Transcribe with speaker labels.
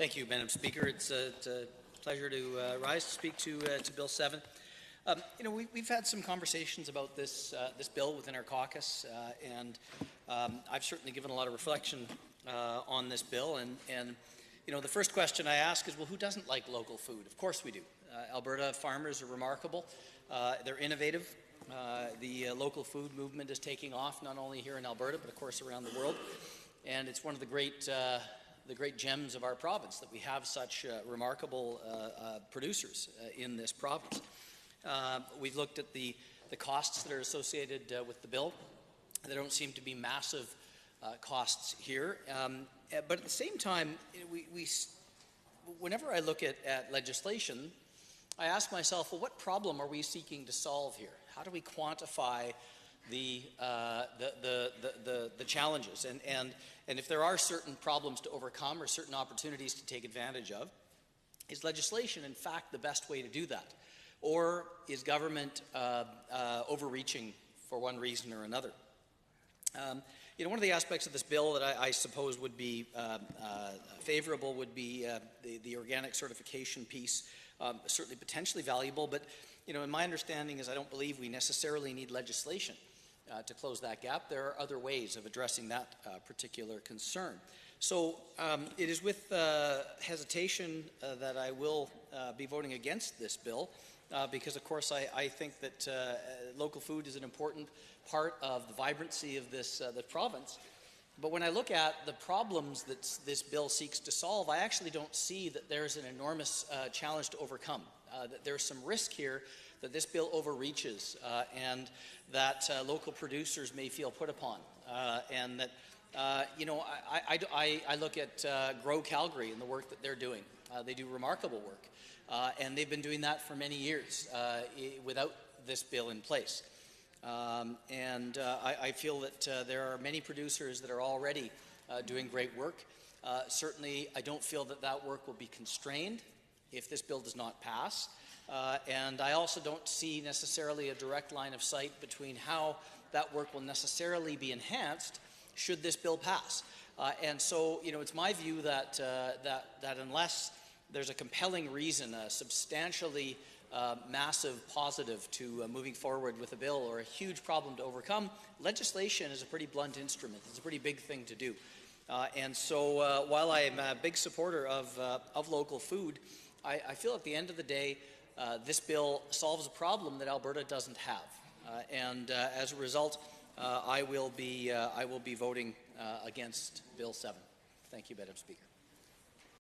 Speaker 1: Thank you, Madam Speaker. It's a pleasure to rise to speak to Bill 7. We've had some conversations about this bill within our caucus, and I've certainly given a lot of reflection on this bill. And the first question I ask is, well, who doesn't like local food? Of course we do. Alberta farmers are remarkable. They're innovative. The local food movement is taking off, not only here in Alberta, but of course around the world. And it's one of the great gems of our province that we have such remarkable producers in this province. We've looked at the costs that are associated with the bill. There don't seem to be massive costs here, but at the same time, whenever I look at legislation, I ask myself, well, what problem are we seeking to solve here? How do we quantify the challenges? And if there are certain problems to overcome or certain opportunities to take advantage of, is legislation in fact the best way to do that? Or is government overreaching for one reason or another? One of the aspects of this bill that I suppose would be favorable would be the organic certification piece, certainly potentially valuable, but in my understanding is I don't believe we necessarily need legislation to close that gap. There are other ways of addressing that particular concern. So it is with hesitation that I will be voting against this bill because, of course, I think that local food is an important part of the vibrancy of the province. But when I look at the problems that this bill seeks to solve, I actually don't see that there's an enormous challenge to overcome, that there's some risk here that this bill overreaches and that local producers may feel put upon, and that I look at Grow Calgary and the work that they're doing. They do remarkable work, and they've been doing that for many years without this bill in place. I feel that there are many producers that are already doing great work. Certainly, I don't feel that that work will be constrained if this bill does not pass. And I also don't see necessarily a direct line of sight between how that work will necessarily be enhanced should this bill pass. And so, it's my view that unless there's a compelling reason, a substantially massive positive to moving forward with a bill or a huge problem to overcome, legislation is a pretty blunt instrument. It's a pretty big thing to do. And so while I am a big supporter of local food, I feel at the end of the day, this bill solves a problem that Alberta doesn't have. And as a result, I will be voting against Bill 7. Thank you, Madam Speaker.